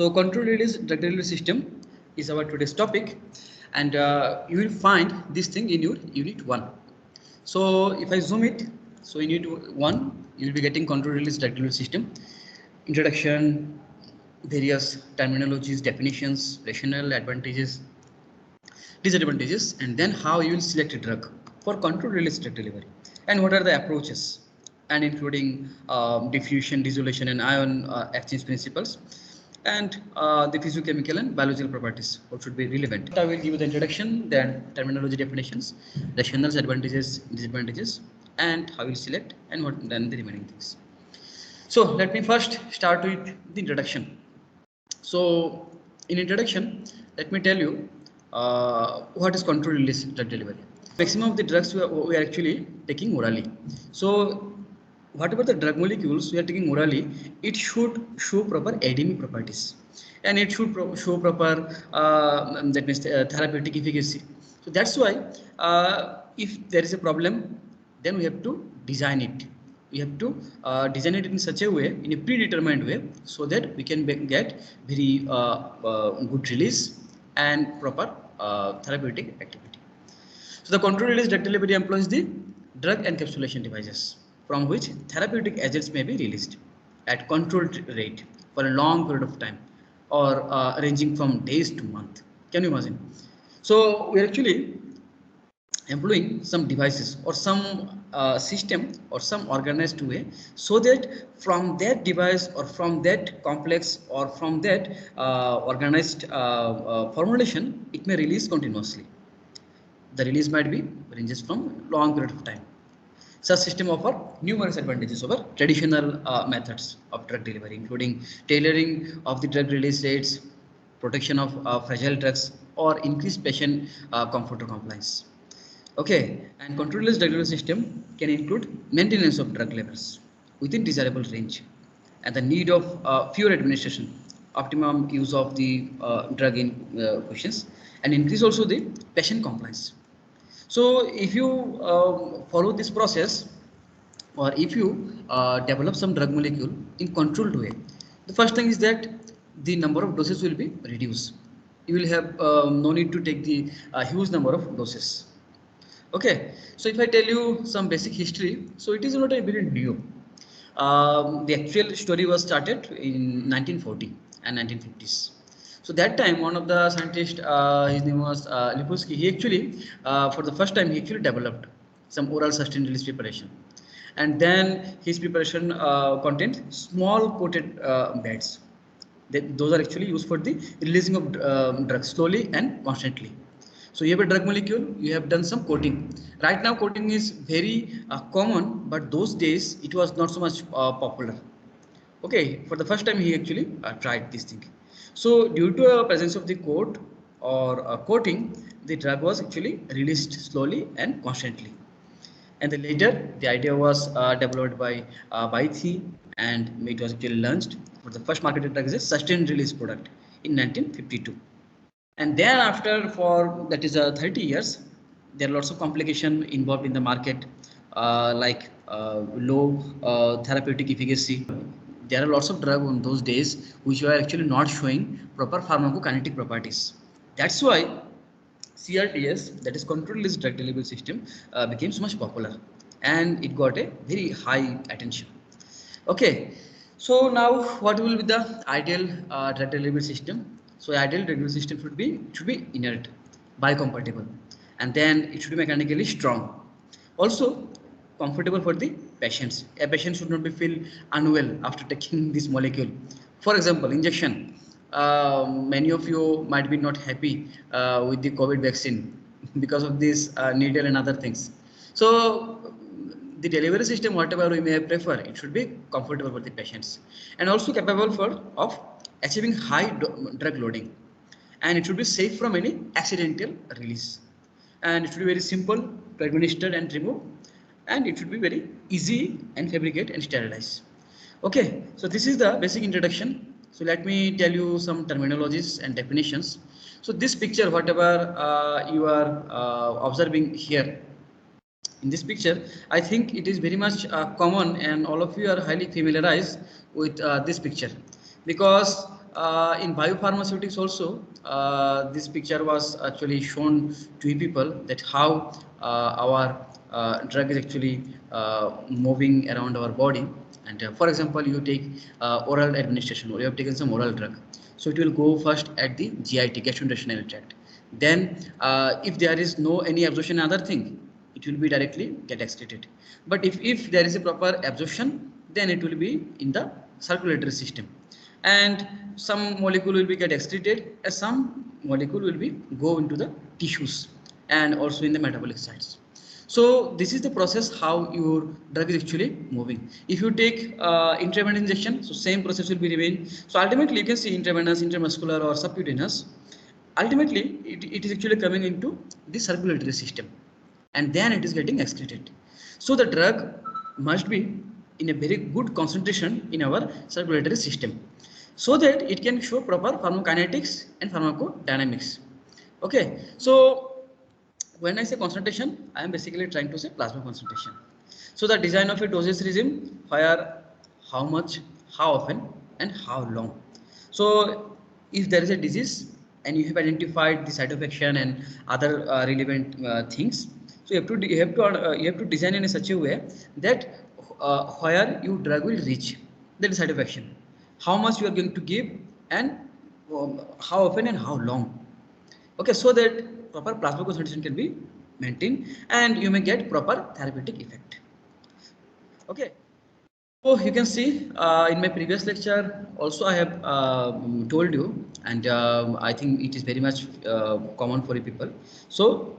So control release drug delivery system is our today's topic, and you will find this thing in your unit 1. So if I zoom it, so in unit 1 you will be getting control release drug delivery system, introduction, various terminologies, definitions, rationale, advantages, disadvantages, and then how you will select a drug for control release drug delivery, and what are the approaches, and including diffusion, dissolution, and ion exchange principles, and the physiochemical and biological properties what should be relevant. I will give you the introduction, then terminology, definitions, rationales, advantages, disadvantages, and how you select, and what then the remaining things. So let me first start with the introduction. So in introduction, let me tell you what is controlled release drug delivery. Maximum of the drugs we are actually taking orally. So whatever the drug molecules we are taking orally, it should show proper ADME properties, and it should show proper that means therapeutic efficacy. So that's why if there is a problem, then we have to design it. We have to design it in such a way, in a predetermined way, so that we can get very good release and proper therapeutic activity. So the control release drug delivery employs the drug encapsulation devices from which therapeutic agents may be released at controlled rate for a long period of time, or ranging from days to months. Can you imagine? So we are actually employing some devices or some system or some organized way, so that from that device or from that complex or from that organized formulation, it may release continuously. The release might be ranges from long period of time. Such system offer numerous advantages over traditional methods of drug delivery, including tailoring of the drug release rates, protection of fragile drugs, or increased patient comfort or compliance. Okay, and control release drug delivery system can include maintenance of drug levels within desirable range, and the need of fewer administration, optimum use of the drug in questions, and increase also the patient compliance. So if you follow this process, or if you develop some drug molecule in controlled way, the first thing is that the number of doses will be reduced. You will have no need to take the huge number of doses. Okay, so if I tell you some basic history, so it is not a very new. The actual story was started in 1940 and 1950s. So that time, one of the scientists, his name was Lipinski. He actually, for the first time, he actually developed some oral sustained release preparation, and then his preparation contained small coated beds. Those are actually used for the releasing of drugs slowly and constantly. So you have a drug molecule, you have done some coating. Right now coating is very common, but those days it was not so much popular. Okay, for the first time he actually tried this thing. So due to a presence of the coat or coating, the drug was actually released slowly and constantly. And then later the idea was developed by Baithi, and it was actually launched. For the first marketed drug is a sustained release product in 1952. And thereafter, for that is 30 years, there are lots of complication involved in the market, like low therapeutic efficacy. There are lots of drugs in those days which were actually not showing proper pharmacokinetic properties. That's why CRDS, that is controlled release drug delivery system, became so much popular, and it got a very high attention. Okay, so now what will be the ideal drug delivery system? So ideal drug delivery system should be inert, biocompatible, and then it should be mechanically strong. Also comfortable for the patients. A patient should not be feel unwell after taking this molecule. For example, injection. Many of you might be not happy with the COVID vaccine because of this needle and other things. So the delivery system, whatever we may prefer, it should be comfortable for the patients, and also capable of achieving high drug loading, and it should be safe from any accidental release, and it should be very simple to administer and remove, and it should be very easy and fabricate and sterilize. Okay, so this is the basic introduction. So let me tell you some terminologies and definitions. So this picture, whatever you are observing here, in this picture, I think it is very much common, and all of you are highly familiarized with this picture, because in biopharmaceutics also, this picture was actually shown to people that how our drug is actually moving around our body. And for example, you take oral administration, or you have taken some oral drug. So it will go first at the GIT, gastrointestinal tract. Then if there is no any absorption other thing, it will be directly get excreted. But if there is a proper absorption, then it will be in the circulatory system, and some molecule will be get excreted, and some molecule will be go into the tissues and also in the metabolic sites. So this is the process how your drug is actually moving. If you take intravenous injection, so same process will be remain. So ultimately you can see intravenous, intramuscular or subcutaneous. Ultimately it is actually coming into the circulatory system, and then it is getting excreted. So the drug must be in a very good concentration in our circulatory system, so that it can show proper pharmacokinetics and pharmacodynamics. Okay, so when I say concentration, I am basically trying to say plasma concentration. So the design of a dosage regime, where, how much, how often, and how long. So if there is a disease and you have identified the site of action and other relevant things, so you have to design in such a way that where your drug will reach, that is site of action, how much you are going to give, and how often and how long. Okay, so that proper plasma concentration can be maintained and you may get proper therapeutic effect. Okay, so you can see in my previous lecture also I have told you, and I think it is very much common for people. So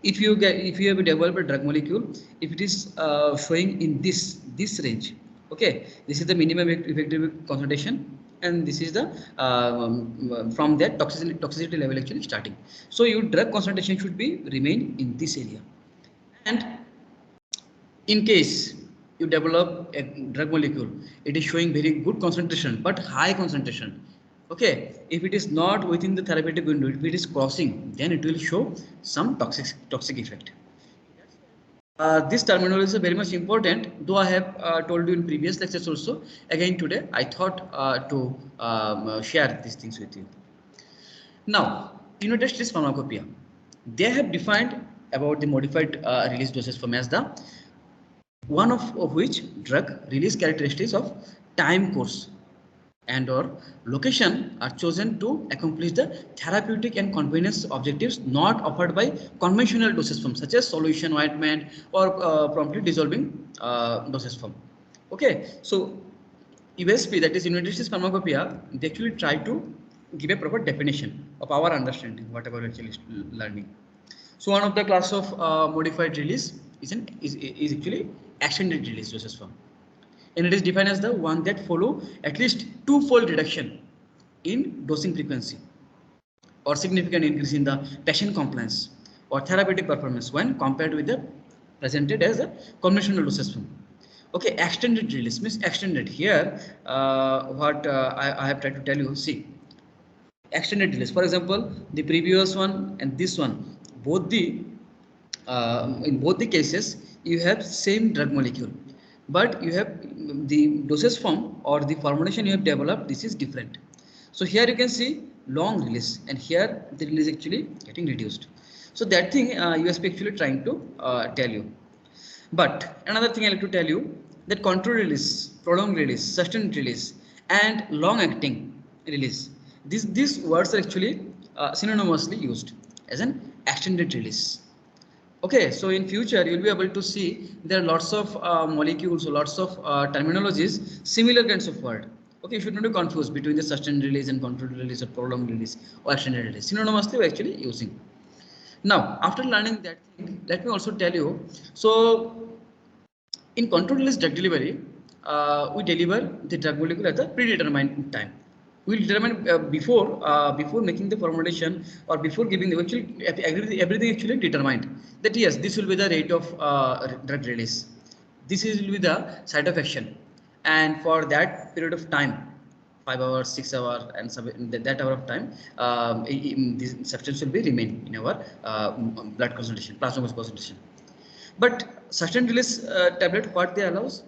if you have developed a drug molecule, if it is showing in this range, okay, this is the minimum effective concentration, and this is the from that toxicity level actually starting. So your drug concentration should be remain in this area. And in case you develop a drug molecule, it is showing very good concentration but high concentration. Okay, if it is not within the therapeutic window, if it is crossing, then it will show some toxic effect. This terminology is very much important, though I have told you in previous lectures also. Again today, I thought to share these things with you. Now, unit test is pharmacopoeia. They have defined about the modified release dosage form as the one of which drug release characteristics of time course and or location are chosen to accomplish the therapeutic and convenience objectives not offered by conventional dosage forms such as solution ointment or promptly dissolving dosage form. Okay, so USP, that is United States Pharmacopoeia, they actually try to give a proper definition of our understanding whatever we're actually learning. So one of the class of modified release is actually extended release dosage form, and it is defined as the one that follow at least twofold reduction in dosing frequency or significant increase in the patient compliance or therapeutic performance when compared with the presented as a conventional dosage form. Okay, extended release means extended here. What I have tried to tell you. See, extended release. For example, the previous one and this one, both the in both the cases you have same drug molecule, but you have the dosage form or the formulation you have developed. This is different. So here you can see long release, and here the release actually getting reduced. So that thing USP actually trying to tell you. But another thing I like to tell you, that control release, prolonged release, sustained release, and long-acting release. These words are actually synonymously used as an extended release. Okay, so in future you will be able to see there are lots of molecules, lots of terminologies, similar kinds of word. Okay, you should not be confused between the sustained release and controlled release or prolonged release or extended release. Synonymously we are actually using. Now, after learning that thing, let me also tell you. So, in controlled release drug delivery, we deliver the drug molecule at a predetermined time. We will determine before making the formulation or before giving the actually everything actually determined that yes, this will be the rate of drug release. This will be the site of action, and for that period of time, 5 hours, 6 hours, and that hour of time, this substance will be remain in our blood concentration, plasma concentration. But sustained release tablet, what they allows?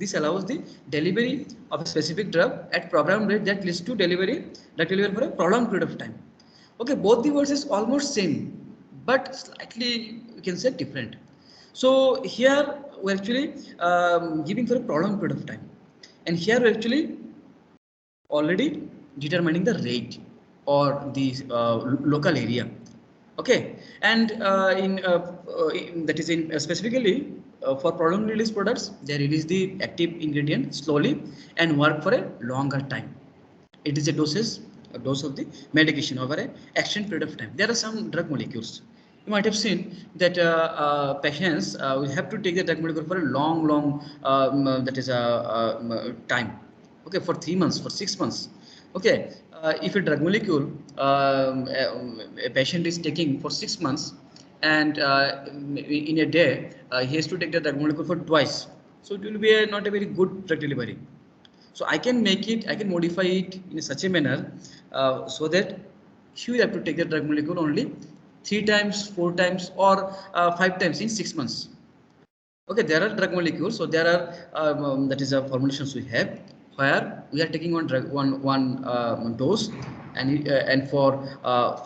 This allows the delivery of a specific drug at program rate that leads to drug delivery for a prolonged period of time. Okay, both the words is almost same, but slightly we can say different. So here we're actually giving for a prolonged period of time, and here we're actually already determining the rate or the local area. Okay, and that is in specifically for prolonged release products, they release the active ingredient slowly and work for a longer time. It is a dose of the medication over a extended period of time. There are some drug molecules. You might have seen that patients will have to take the drug molecule for a long, that is time. Okay, for 3 months, for 6 months. Okay, if a drug molecule a patient is taking for 6 months, and in a day he has to take the drug molecule for twice, so it will be not a very good drug delivery. So I can make it, I can modify it in such a manner so that you have to take the drug molecule only 3 times, 4 times, or 5 times in 6 months. Okay, there are drug molecules, so there are that is a formulations we have where we are taking one dose, and for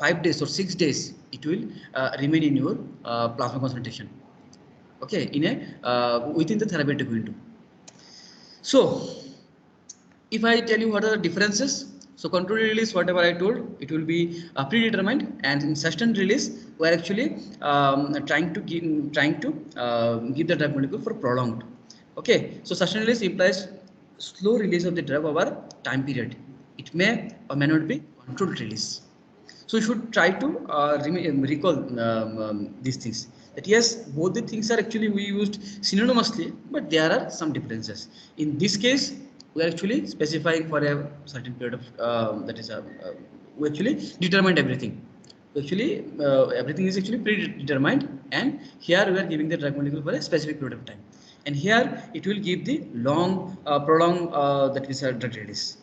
5 days or 6 days it will remain in your plasma concentration. Okay, in a within the therapeutic window. So if I tell you what are the differences, so controlled release, whatever I told, it will be predetermined, and in sustained release, we are actually trying to give the drug molecule for prolonged. Okay, so sustained release implies slow release of the drug over time period. It may or may not be controlled release. So you should try to recall these things. That yes, both the things are actually we used synonymously, but there are some differences. In this case, we are actually specifying for a certain period of we actually determined everything. Actually, everything is actually predetermined, and here we are giving the drug molecule for a specific period of time, and here it will give the long, prolonged that is a drug release.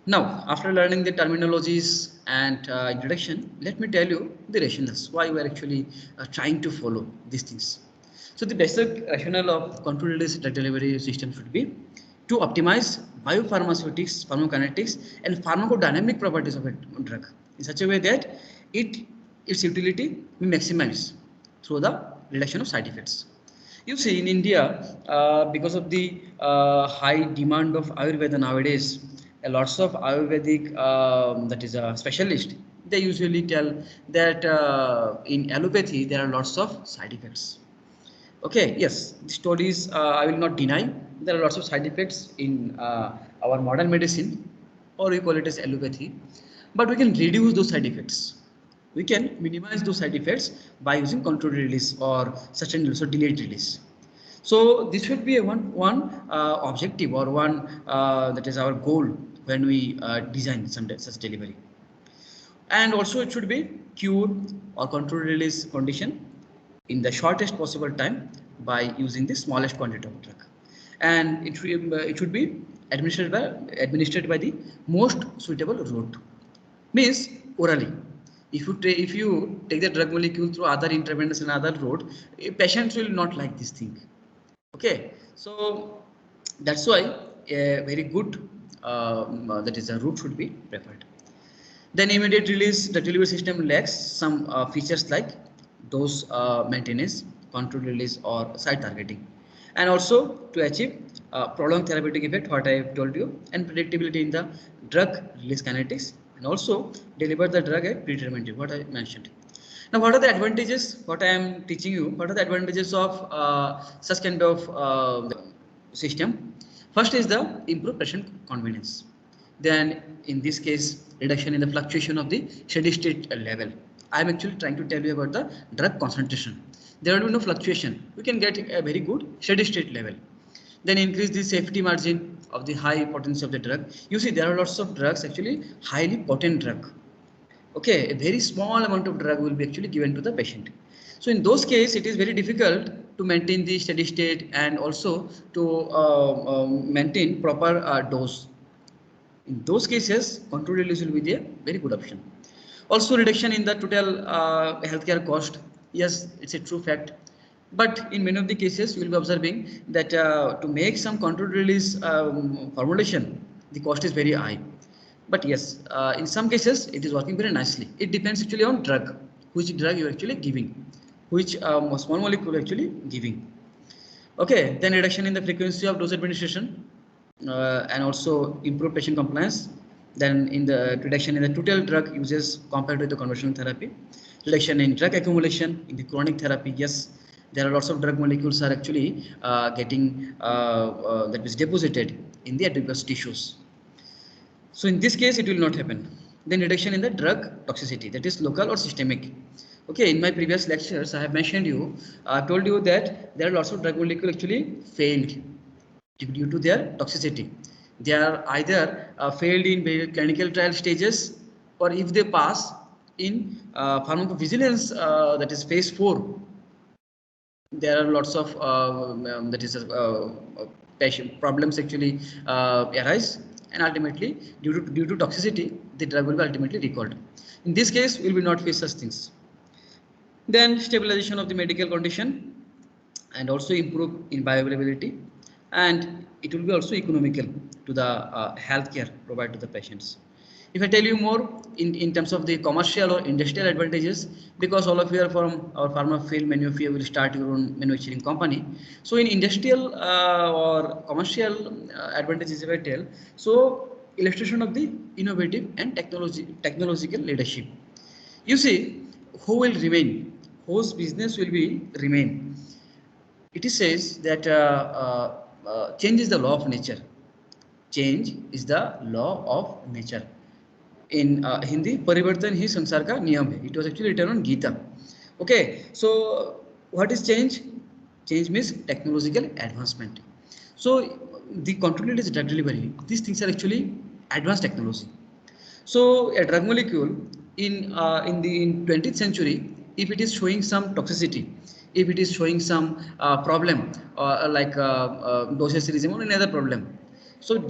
Now, after learning the terminologies and introduction, let me tell you the rationales, why we are actually trying to follow these things. So the basic rationale of controlled release drug delivery system should be to optimize biopharmaceutics, pharmacokinetics, and pharmacodynamic properties of a drug in such a way that its utility be maximized through the reduction of side effects. You see, in India, because of the high demand of Ayurveda nowadays, lots of Ayurvedic that is a specialist. They usually tell that in allopathy there are lots of side effects. Okay, yes, the stories I will not deny. There are lots of side effects in our modern medicine, or we call it as allopathy, but we can reduce those side effects. We can minimize those side effects by using controlled release or sustained release or delayed release. So this should be a one objective, or one that is our goal when we design such delivery. And also it should be cure or controlled release condition in the shortest possible time by using the smallest quantity of drug, and it should be administered by the most suitable route, means orally. If you take the drug molecule through other intravenous and other route, patients will not like this thing. Okay, so that's why a very good that is a route should be preferred. Then immediate release, the delivery system lacks some features like dose maintenance, controlled release, or site targeting, and also to achieve prolonged therapeutic effect, what I have told you, and predictability in the drug release kinetics, and also deliver the drug at predetermined, what I mentioned. Now, what are the advantages? What I am teaching you, what are the advantages of such kind of system? First is the improved patient convenience. Then, in this case, reduction in the fluctuation of the steady state level. I am actually trying to tell you about the drug concentration. There will be no fluctuation. We can get a very good steady state level. Then increase the safety margin of the high potency of the drug. You see, there are lots of drugs actually highly potent drug. Okay, a very small amount of drug will be actually given to the patient. So in those cases, it is very difficult to maintain the steady state and also to maintain proper dose. In those cases, controlled release will be a very good option. Also, reduction in the total healthcare cost. Yes, it's a true fact. But in many of the cases, you will be observing that to make some controlled release formulation, the cost is very high. But yes, in some cases, it is working very nicely. It depends actually on drug, which drug you are actually giving, which small molecule actually giving. Okay, then reduction in the frequency of dose administration and also improve patient compliance. Then in the reduction in the total drug uses compared with the conventional therapy. Reduction in drug accumulation in the chronic therapy. Yes, there are lots of drug molecules are actually getting that is deposited in the adipose tissues. So in this case, it will not happen. Then reduction in the drug toxicity, that is local or systemic. Okay, in my previous lectures, I have mentioned you, told you that there are lots of drug molecules actually failed due to their toxicity. They are either failed in clinical trial stages, or if they pass in pharmacovigilance, that is phase 4, there are lots of that is patient problems actually arise, and ultimately due to toxicity the drug will be ultimately recalled. In this case we will not face such things. Then stabilization of the medical condition and also improve in bioavailability, and it will be also economical to the healthcare provided to the patients. If I tell you more in terms of the commercial or industrial advantages, because all of you are from our pharma field, many of you will start your own manufacturing company. So in industrial or commercial advantages, if I tell, so illustration of the innovative and technological leadership. You see, who will remain? Whose business will be remain? It says that change is the law of nature. Change is the law of nature. In Hindi, परिवर्तन ही संसार का नियम है. It was actually written on Gita. Okay, so what is change? Change means technological advancement. So the controlled is drug delivery. These things are actually advanced technology. So a drug molecule in 20th century, if it is showing some toxicity, if it is showing some problem like dosage regime or another problem, so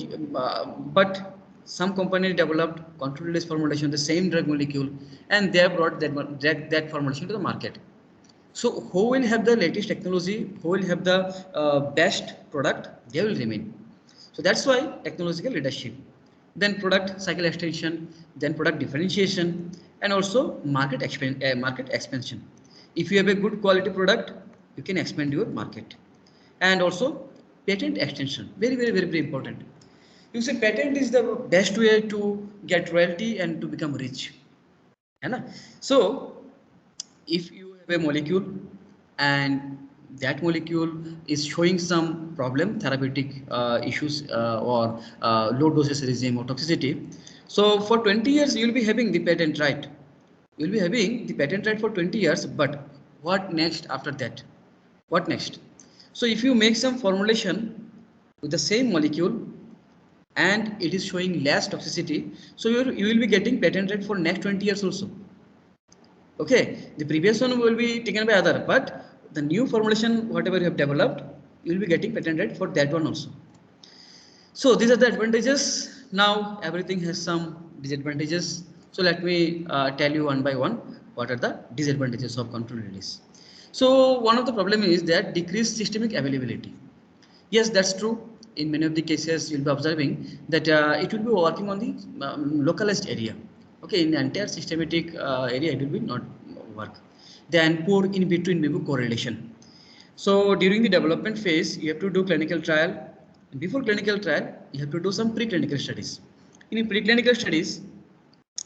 but some company developed controlled release formulation of the same drug molecule, and they have brought that formulation to the market. So who will have the latest technology, who will have the best product, they will remain. So that's why technological leadership, then product cycle extension, then product differentiation, and also market expansion. If you have a good quality product, you can expand your market. And also patent extension, very important. You say patent is the best way to get royalty and to become rich. So if you have a molecule and that molecule is showing some problem, therapeutic issues or low dosage regime or toxicity, so for 20 years you will be having the patent right. You will be having the patent right for 20 years, but what next after that? What next? So if you make some formulation with the same molecule and it is showing less toxicity, so you will be getting patent right for next 20 years also. Okay, the previous one will be taken by other, but the new formulation, whatever you have developed, you will be getting patent right for that one also. So these are the advantages. Now everything has some disadvantages. So let me tell you one by one what are the disadvantages of controlled release. So one of the problem is that decreased systemic availability. Yes, that's true. In many of the cases, you'll be observing that it will be working on the localized area. Okay, in the entire systematic area, it will be not work. Then poor in vitro in vivo correlation. So during the development phase, you have to do clinical trial. Before clinical trial, you have to do some preclinical studies. In preclinical studies,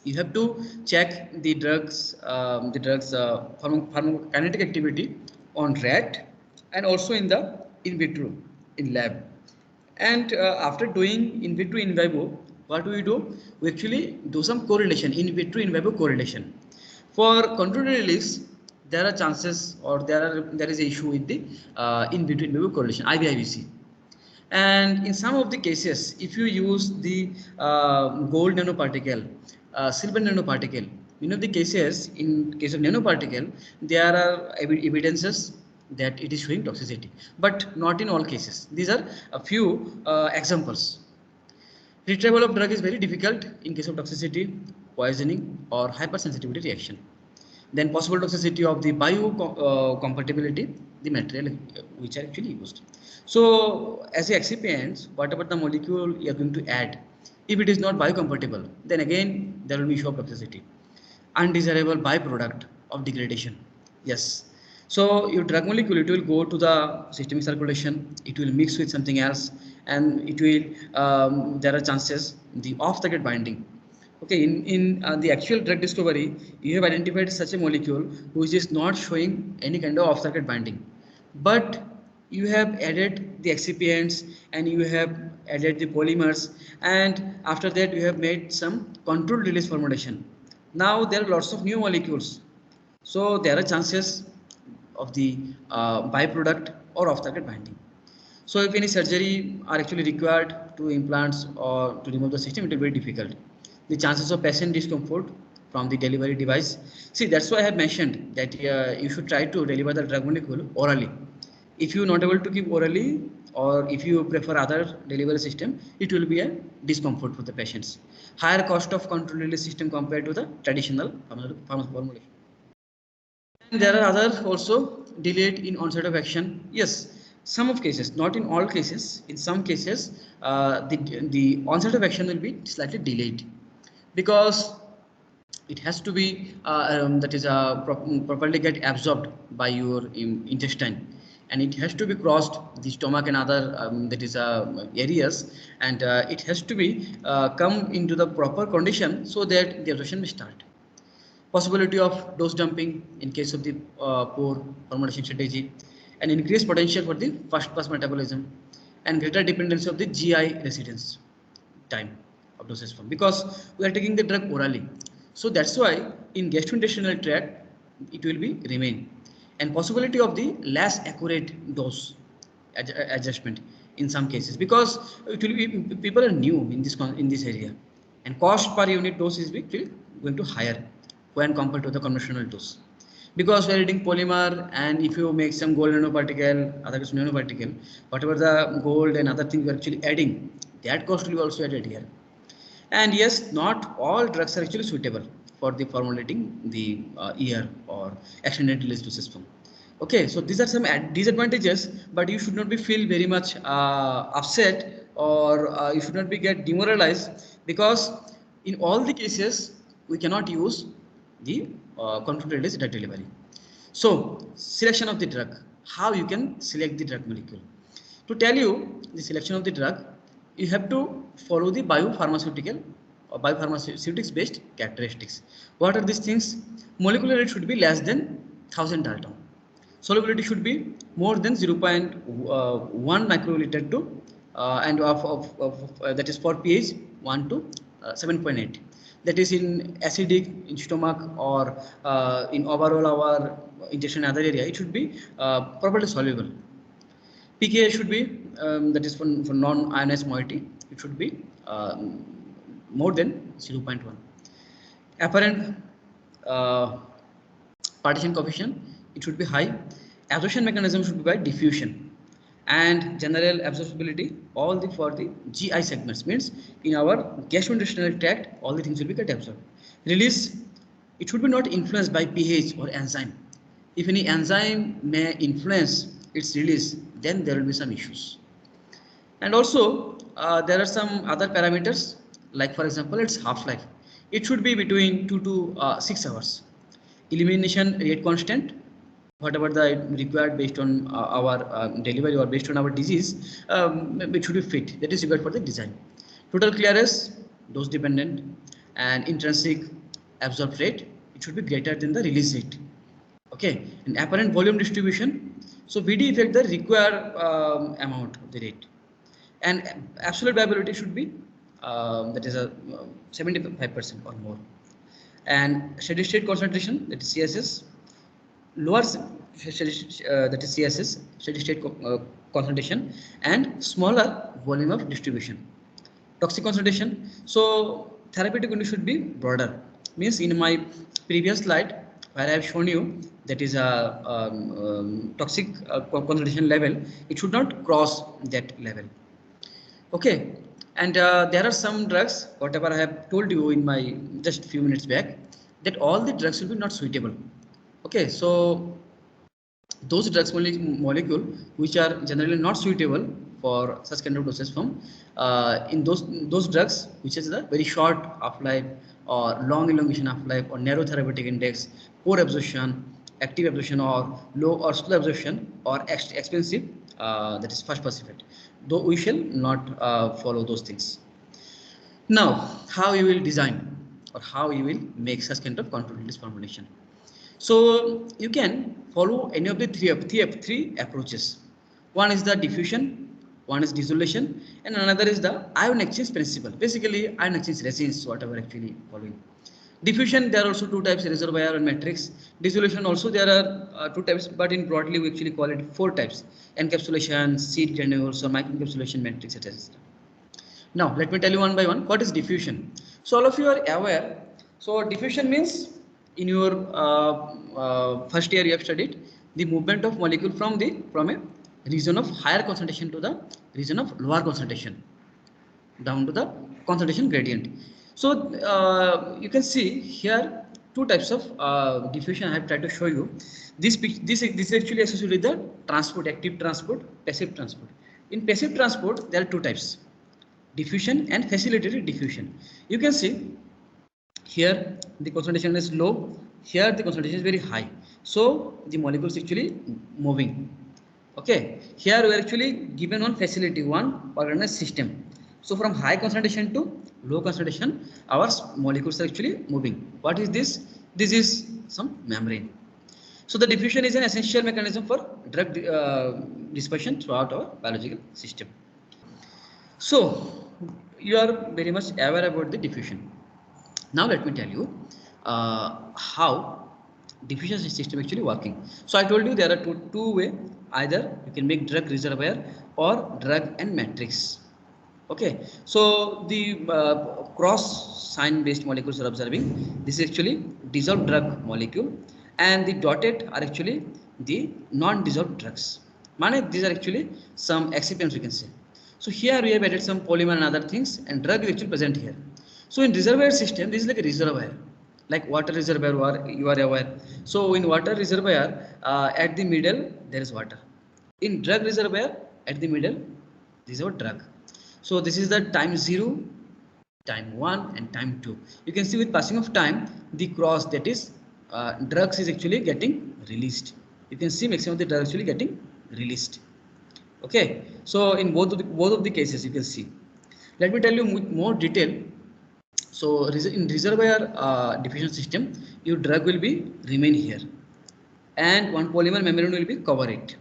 you have to check the drugs pharmacokinetic activity on rat and also in the in vitro in lab. And after doing in vitro in vivo, what do? We actually do some correlation, in vitro in vivo correlation. For controlled release, there are chances or there is a issue with the in vitro in vivo correlation, IVIVC. And in some of the cases, if you use the gold nanoparticle, silver nanoparticle, in of the cases, in case of nanoparticle, there are evidences that it is showing toxicity, but not in all cases. These are a few examples. Retrieval of drug is very difficult in case of toxicity, poisoning, or hypersensitivity reaction. Then possible toxicity of the biocompatibility. the material which are actually used. So as a excipients, whatever the molecule you are going to add, if it is not biocompatible, then again there will be issue of toxicity. Undesirable byproduct of degradation. Yes. So your drug molecule, it will go to the systemic circulation, it will mix with something else, and it will, there are chances the off-target binding. Okay, in the actual drug discovery, you have identified such a molecule which is not showing any kind of off-target binding, but you have added the excipients and you have added the polymers, and after that you have made some controlled release formulation. Now there are lots of new molecules, so there are chances of the byproduct or off-target binding. So if any surgery are actually required to implants or to remove the system, it will be very difficult. The chances of patient discomfort from the delivery device. See, that's why I have mentioned that you should try to deliver the drug molecule orally. If you are not able to give orally, or if you prefer other delivery system, it will be a discomfort for the patients. Higher cost of control release system compared to the traditional formulation. And there are other also delayed in onset of action. Yes, some of cases, not in all cases. In some cases, the onset of action will be slightly delayed because it has to be that is properly get absorbed by your intestine, and it has to be crossed the stomach and other that is areas, and it has to be come into the proper condition so that the absorption will start. Possibility of dose dumping in case of the poor formulation strategy, and increased potential for the first pass metabolism, and greater dependency of the GI residence time of dosage form, because we are taking the drug orally. So that's why in gastrointestinal tract it will be remain, and possibility of the less accurate dose adjustment in some cases, because it will be, people are new in this area, and cost per unit dose is going to higher when compared to the conventional dose, because we are adding polymer, and if you make some gold nanoparticle, other nanoparticle, whatever the gold and other things we are actually adding, that cost will be also added here. And yes, not all drugs are actually suitable for the formulating the ear or extended release dosage form. Okay, so these are some disadvantages, but you should not be feel very much upset, or you should not be get demoralized, because in all the cases we cannot use the controlled release drug delivery. So selection of the drug, how you can select the drug molecule. To tell you the selection of the drug, you have to follow the biopharmaceutical or biopharmaceutics based characteristics. What are these things? Molecular weight should be less than 1000 Dalton. Solubility should be more than 0.1 microliter to and that is for pH 1 to 7.8. That is in acidic, in stomach, or in overall our ingestion other area, it should be properly soluble. pKa should be that is for non-ionized moiety, it should be more than 0.1. Apparent partition coefficient, it should be high. Absorption mechanism should be by diffusion, and general absorptibility all the for the GI segments, means in our gastrointestinal tract all the things will be get absorbed. Release, it should be not influenced by pH or enzyme. If any enzyme may influence its release, then there will be some issues. And also there are some other parameters, like for example its half-life. It should be between 2 to 6 hours. Elimination rate constant, whatever the required based on our delivery or based on our disease, it should be fit, that is required for the design. Total clearance, dose dependent, and intrinsic absorb rate, it should be greater than the release rate. Okay, and apparent volume distribution, so VD effect the required amount of the rate, and absolute viability should be that is a 75% or more, and steady state concentration, that is CSS, lower that is CSS, steady state concentration, and smaller volume of distribution. Toxic concentration, so therapeutic window should be broader, means in my previous slide where I have shown you that is a toxic concentration level, it should not cross that level. Okay, and there are some drugs, whatever I have told you in my just few minutes back, that all the drugs will be not suitable. Okay, so those drugs molecule which are generally not suitable for such kind of dosage form. In those drugs which is the very short half life or long elongation half life or narrow therapeutic index, poor absorption, active absorption, or low or slow absorption, or expensive, that is first pass effect, though we shall not follow those things. Now, how you will design or how you will make such kind of controlled release formulation. So you can follow any of the three approaches. One is the diffusion, one is dissolution, and another is the ion exchange principle. Basically, ion exchange resins, whatever actually following. Diffusion, there are also two types, reservoir and matrix. Dissolution also there are two types, but in broadly we actually call it four types: encapsulation, seed granules, or microencapsulation, matrix, etc. Now, let me tell you one by one what is diffusion. So, all of you are aware. So, diffusion means in your first year you have studied the movement of molecule from a region of higher concentration to the region of lower concentration down to the concentration gradient. So, you can see here two types of diffusion I have tried to show you. This is actually associated with the transport, active transport, passive transport. In passive transport, there are two types: diffusion and facilitated diffusion. You can see here the concentration is low, here the concentration is very high, so the molecule is actually moving. Okay, here we are actually given one facility, one organized system. So from high concentration to low concentration, our molecules are actually moving. What is this? This is some membrane. So the diffusion is an essential mechanism for drug dispersion throughout our biological system. So you are very much aware about the diffusion. Now let me tell you how diffusion system actually working. So I told you there are two way. Either you can make drug reservoir or drug and matrix. Okay. So the cross sign based molecules are observing. This is actually dissolved drug molecule, and the dotted are actually the non-dissolved drugs. These are actually some excipients we can say. So here we have added some polymer and other things, and drug is actually present here. So in reservoir system, this is like a reservoir, like water reservoir, you are aware. So in water reservoir, at the middle there is water. In drug reservoir, at the middle, this is our drug. So this is the time 0, time 1, and time 2. You can see with passing of time, the cross, that is drugs, is actually getting released. You can see maximum of the drugs actually getting released. Okay, so in both of the cases you can see. Let me tell you more detail. So in reservoir diffusion system, your drug will be remain here, and one polymer membrane will be cover it.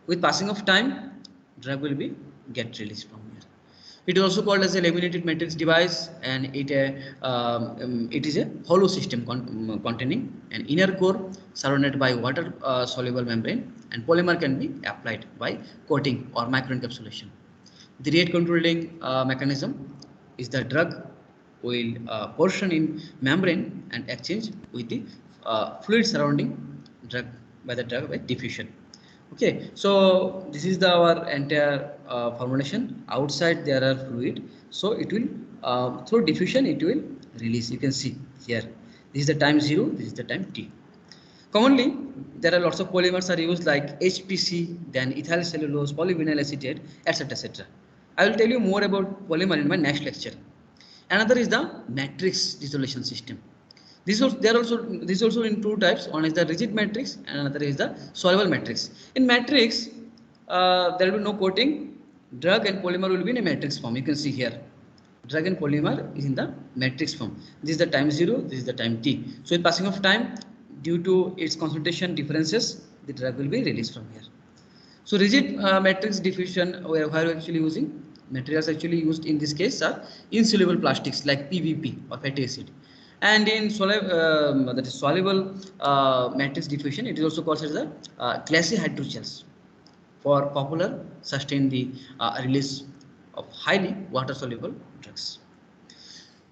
With passing of time, drug will be get released from here. It is also called as a laminated matrix device, and it is a hollow system containing an inner core surrounded by water soluble membrane, and polymer can be applied by coating or microencapsulation. The rate controlling mechanism is the drug will portion in membrane and exchange with the fluid surrounding drug by the drug by diffusion. Okay, so this is our entire formulation. Outside there are fluid, so it will through diffusion it will release. You can see here. This is the time 0. This is the time t. Commonly, there are lots of polymers are used like HPC, then ethyl cellulose, polyvinyl acetate, etc. etc. I will tell you more about polymer in my next lecture. Another is the matrix dissolution system. This is also in two types. One is the rigid matrix and another is the soluble matrix. In matrix, there will be no coating. Drug and polymer will be in a matrix form. You can see here, drug and polymer is in the matrix form. This is the time 0. This is the time t. So in passing of time, due to its concentration differences, the drug will be released from here. So rigid matrix diffusion, where we are actually using materials actually used in this case are insoluble plastics like PVP or fatty acid. And in that is soluble matrix diffusion, it is also called as the glassy hydrogels for popular sustain the release of highly water soluble drugs.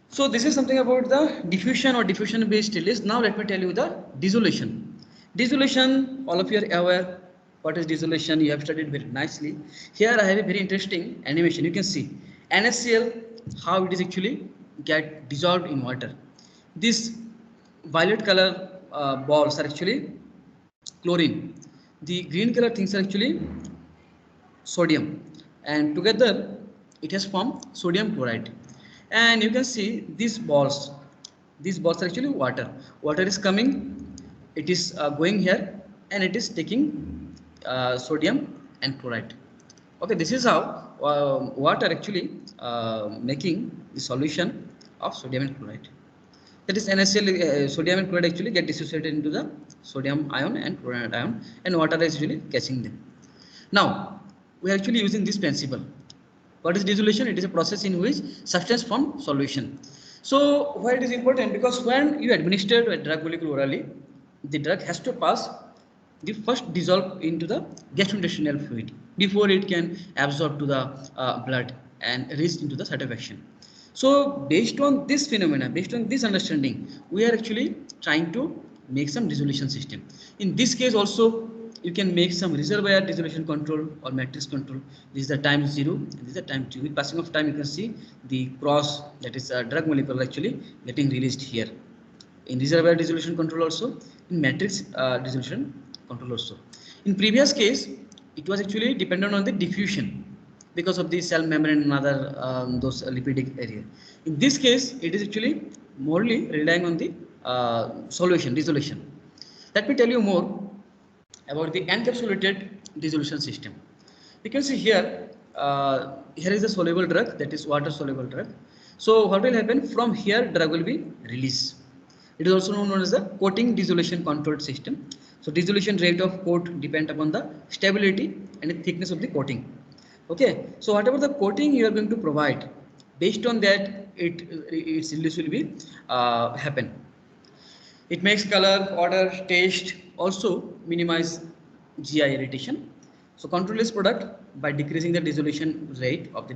So this is something about the diffusion or diffusion based release. Now let me tell you the dissolution. Dissolution, all of you are aware what is dissolution. You have studied very nicely. Here I have a very interesting animation. You can see NaCl, how it is actually get dissolved in water. This violet color balls are actually chlorine. The green color things are actually sodium, and together it has formed sodium chloride. And you can see these balls are actually water is coming, it is going here, and it is taking sodium and chloride. Okay, this is how water actually making the solution of sodium and chloride. That is NaCl, sodium and chloride actually get dissociated into the sodium ion and chloride ion, and water is actually catching them. Now, we are actually using this principle. What is dissolution? It is a process in which substance form solution. So, why it is important? Because when you administer a drug molecule orally, the drug has to pass the first dissolve into the gastrointestinal fluid before it can absorb to the blood and reach into the site of action. So, based on this phenomena, based on this understanding, we are actually trying to make some dissolution system. In this case also, you can make some reservoir dissolution control or matrix control. This is the time 0 and this is the time 2. With passing of time, you can see the cross, that is a drug molecule actually getting released here. In reservoir dissolution control also, in matrix dissolution control also. In previous case, it was actually dependent on the diffusion because of the cell membrane and other those lipidic area. In this case, it is actually morely relying on the solution, dissolution. Let me tell you more about the encapsulated dissolution system. You can see here, here is a soluble drug, that is water soluble drug. So what will happen? From here, drug will be released. It is also known as the coating dissolution controlled system. So dissolution rate of coat depend upon the stability and the thickness of the coating. Okay, so whatever the coating you are going to provide, based on that, its release will be happen. It makes color, odor, taste, also minimize GI irritation. So control this product by decreasing the dissolution rate of the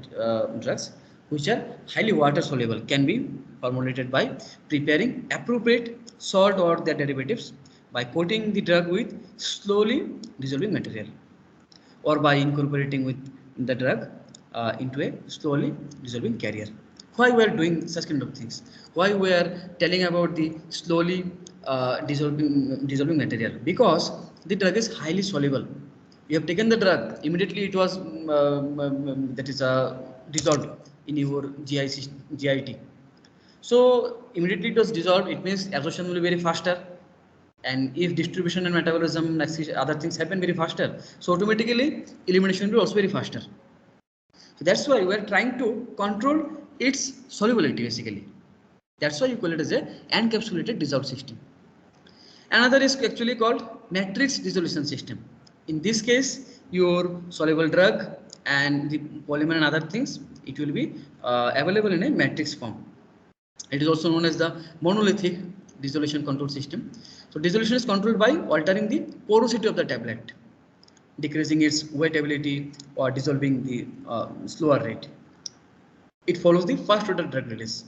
drugs which are highly water soluble can be formulated by preparing appropriate salt or their derivatives, by coating the drug with slowly dissolving material, or by incorporating with the drug into a slowly dissolving carrier. Why we are doing such kind of things? Why we are telling about the slowly dissolving material? Because the drug is highly soluble. You have taken the drug, immediately it was that is dissolved in your GIT. So immediately it was dissolved, it means absorption will be very faster, and if distribution and metabolism other things happen very faster, so automatically elimination will be also very faster. So that's why we are trying to control its solubility basically. That's why you call it as a encapsulated dissolved system. Another is actually called matrix dissolution system. In this case, your soluble drug and the polymer and other things, it will be available in a matrix form. It is also known as the monolithic dissolution control system. So dissolution is controlled by altering the porosity of the tablet, decreasing its wettability or dissolving the slower rate. It follows the first order drug release.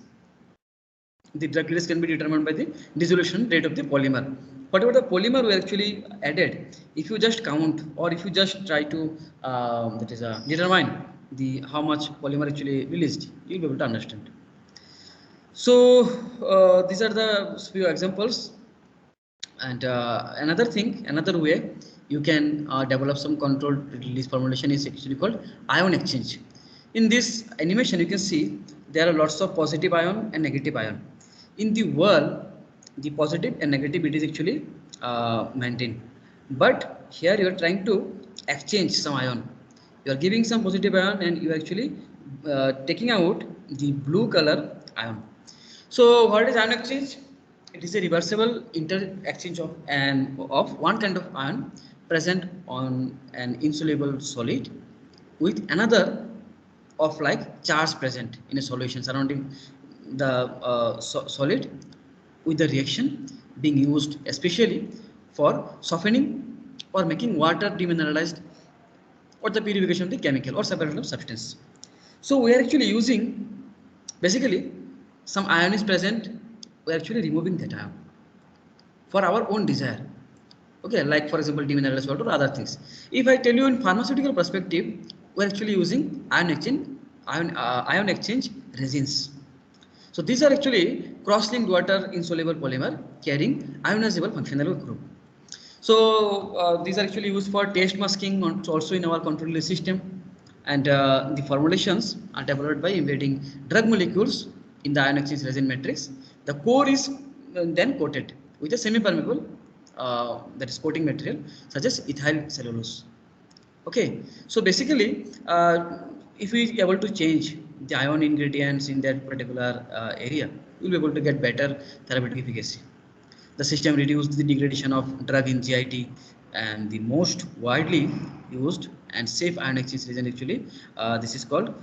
The drug release can be determined by the dissolution rate of the polymer. Whatever the polymer we actually added, if you just count or if you just try to determine the how much polymer actually released, you'll be able to understand. So these are the few examples. And another way you can develop some controlled release formulation is actually called ion exchange. In this animation, you can see there are lots of positive ion and negative ion. In the world, the positive and negative it is actually maintained. But here you are trying to exchange some ion. You are giving some positive ion and you are actually taking out the blue color ion. So what is ion exchange? It is a reversible inter-exchange of one kind of ion present on an insoluble solid with another of like charge present in a solution surrounding the solid, with the reaction being used especially for softening or making water demineralized, or the purification of the chemical or separation of substance. So we are actually using basically some ion is present, we are actually removing that ion for our own desire. Okay, like for example demineralized water or other things. If I tell you in pharmaceutical perspective, we are actually using ion exchange resins. So these are actually cross-linked water insoluble polymer carrying ionizable functional group. So these are actually used for taste masking also in our control release system, and the formulations are developed by embedding drug molecules in the ion exchange resin matrix. The core is then coated with a semi-permeable that is coating material such as ethyl cellulose. Okay, so basically, if we able to change the ion ingredients in that particular area, we'll be able to get better therapeutic efficacy. The system reduced the degradation of drug in GIT, and the most widely used and safe ion exchange reagent actually, this is called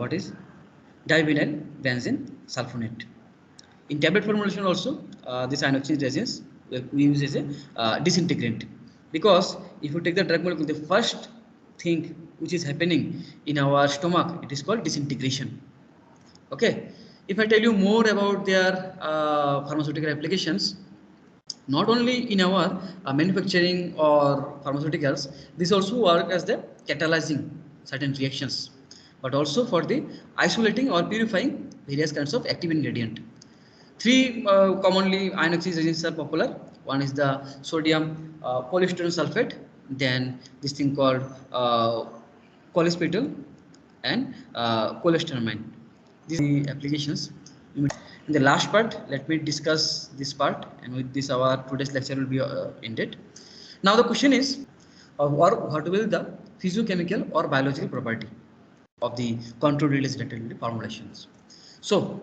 what is divinyl benzene sulfonate. In tablet formulation also, this ion exchange resins we use as a disintegrant, because if you take the drug molecule, the first thing which is happening in our stomach, it is called disintegration. Okay, if I tell you more about their pharmaceutical applications, not only in our manufacturing or pharmaceuticals, this also work as the catalyzing certain reactions, but also for the isolating or purifying various kinds of active ingredient. Three commonly ion exchange reagents are popular. One is the sodium polystyrene sulfate, then this thing called cholestyramine and cholestyramine. These are the applications. In the last part, let me discuss this part, and with this our today's lecture will be ended. Now the question is, what will the physiochemical or biological property of the controlled release reactor formulations? So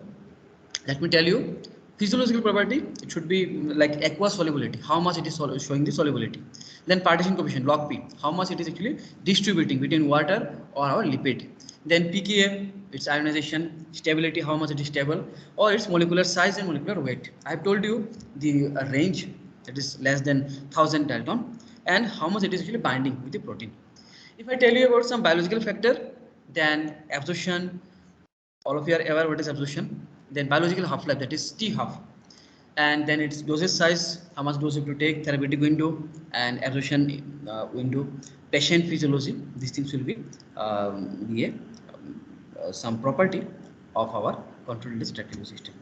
let me tell you, physiological property, it should be like aqueous solubility, how much it is showing the solubility. Then partition coefficient, log P, how much it is actually distributing between water or our lipid. Then pKa, its ionization, stability, how much it is stable, or its molecular size and molecular weight. I have told you the range, that is less than 1000 Dalton, and how much it is actually binding with the protein. If I tell you about some biological factor, then absorption, all of you are aware what is absorption. Then biological half-life, that is T half, and then its dosage size, how much dose you have to take, therapeutic window, and absorption window, patient physiology. These things will be some property of our controlled release reactor system.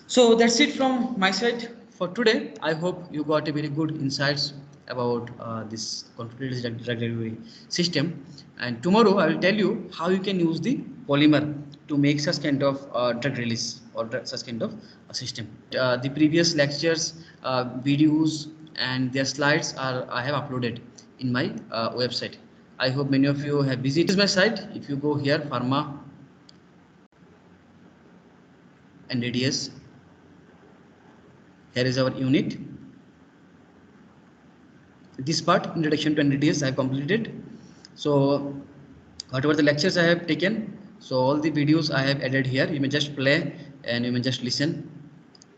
So that's it from my side for today. I hope you got a very good insights about this controlled release drug delivery system. And tomorrow I will tell you how you can use the polymer to make such kind of drug release or such kind of system. The previous lectures, videos, and their slides are I have uploaded in my website. I hope many of you have visited my site. If you go here, pharma and ADS. Here is our unit. This part, introduction to NDDS, I have completed. So whatever the lectures I have taken, so all the videos I have added here. You may just play and you may just listen.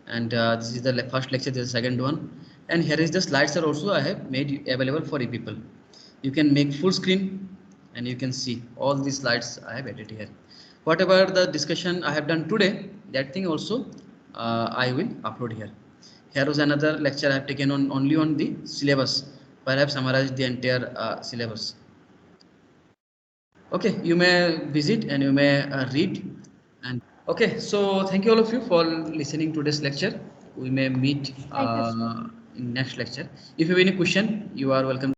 And this is the first lecture, this is the second one. And here is the slides are also I have made available for you people. You can make full screen and you can see all these slides I have added here. Whatever the discussion I have done today, that thing also I will upload here. Here was another lecture I have taken on only on the syllabus, where I have summarized the entire syllabus. Okay, you may visit and you may read. And okay, so thank you all of you for listening to this lecture. We may meet in next lecture. If you have any question, you are welcome.